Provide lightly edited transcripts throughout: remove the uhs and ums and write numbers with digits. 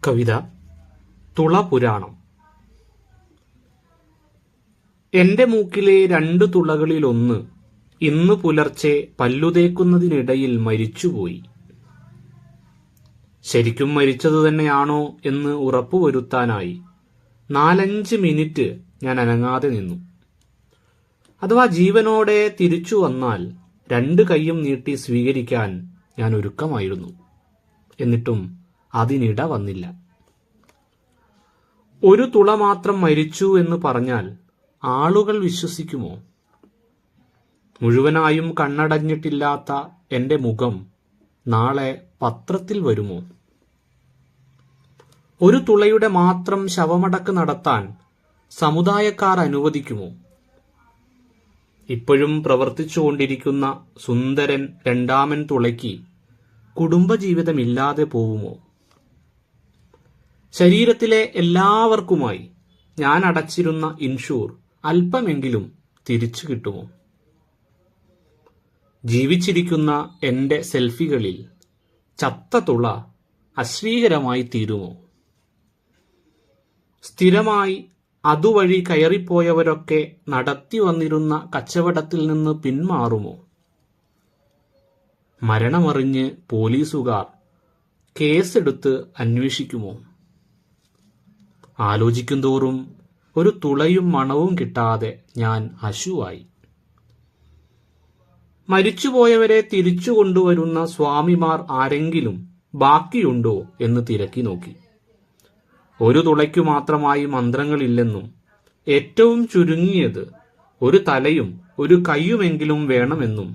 കവിത തുളപുരാണം. എന്റെ മൂക്കിലെ 2 തുളകളിലൊന്ന് ഇന്ന് പുലർച്ചെ പല്ലുതേക്കുന്നതിനിടയിൽ മരിച്ചുപോയി. ശരിക്കും മരിച്ചതു തന്നെയാണോ എന്ന് ഉറപ്പുവരുത്താനായി 4-5 മിനിറ്റ് ഞാൻ അനങ്ങാതെ നിന്നു. അഥവാ ജീവനോടെ തിരിച്ചു വന്നാൽ 2 കൈയും നീട്ടി സ്വീകരിക്കാൻ ഞാൻ ഒരുക്കമായിരുന്നു. എന്നിട്ടും അതിനിട വന്നില്ല. 1 തുള മാത്രം മരിച്ചു എന്ന് പറഞ്ഞാൽ ആളുകൾ വിശ്വസിക്കുമോ? മുഴുവനായും കണ്ണടഞ്ഞിട്ടില്ലാത്ത എന്റെ മുഖം നാളെ പത്രത്തിൽ വരുമോ? 1 തുളയുടെ മാത്രം ശവമടക്ക് നടത്താൻ സമുദായക്കാർ അനുവദിക്കുമോ? ഇപ്പോഴും പ്രവർത്തിച്ചുകൊണ്ടിരിക്കുന്ന സുന്ദരൻ 2-ാമൻ തുളയ്ക്ക് കുടുംബജീവിതമില്ലാതെ പോവുമോ? ശരീരത്തിലെ എല്ലാവർക്കുമായി ഞാൻ അടച്ചിരുന്ന ഇൻഷൂർ അല്പമെങ്കിലും തിരിച്ചു കിട്ടുമോ? ജീവിച്ചിരിക്കുന്ന എന്റെ സെൽഫികളിൽ ചത്ത തുള അശ്ലീകരമായി തീരുമോ? സ്ഥിരമായി അതുവഴി കയറിപ്പോയവരൊക്കെ നടത്തി വന്നിരുന്ന കച്ചവടത്തിൽ നിന്ന് പിന്മാറുമോ? മരണമറിഞ്ഞ് പോലീസുകാർ കേസെടുത്ത് അന്വേഷിക്കുമോ? ആലോചിക്കുന്തോറും ഒരു തുളയും മണവും കിട്ടാതെ ഞാൻ അശുവായി. മരിച്ചുപോയവരെ തിരിച്ചു കൊണ്ടുവരുന്ന സ്വാമിമാർ ആരെങ്കിലും ബാക്കിയുണ്ടോ എന്ന് തിരക്കി നോക്കി. 1 തുളയ്ക്കു മാത്രമായി മന്ത്രങ്ങളില്ലെന്നും ഏറ്റവും ചുരുങ്ങിയത് 1 തലയും 1 കൈയുമെങ്കിലും വേണമെന്നും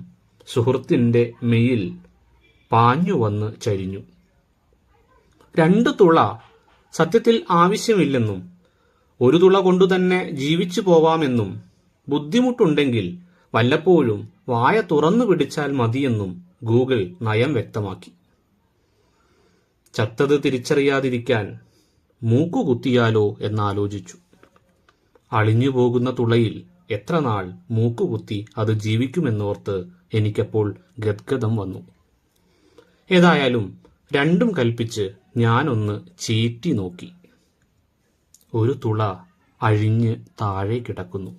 സുഹൃത്തിന്റെ മെയിൽ പാഞ്ഞുവന്ന് ചരിഞ്ഞു. 2 തുള സത്യത്തിൽ ആവശ്യമില്ലെന്നും 1 തുള കൊണ്ടുതന്നെ ജീവിച്ചു പോവാമെന്നും ബുദ്ധിമുട്ടുണ്ടെങ്കിൽ വല്ലപ്പോഴും വായ തുറന്നു പിടിച്ചാൽ മതിയെന്നും ഗൂഗിൾ നയം വ്യക്തമാക്കി. ചത്തത് തിരിച്ചറിയാതിരിക്കാൻ മൂക്കുകുത്തിയാലോ എന്നാലോചിച്ചു. അളിഞ്ഞുപോകുന്ന തുളയിൽ എത്ര നാൾ മൂക്കുകുത്തി അത് ജീവിക്കുമെന്നോർത്ത് എനിക്കപ്പോൾ ഗദ്ഗദം വന്നു. ഏതായാലും 2ഉം കൽപ്പിച്ച് ഞാനൊന്ന് ചീറ്റി നോക്കി. 1 തുള അഴിഞ്ഞ് താഴെ കിടക്കുന്നു.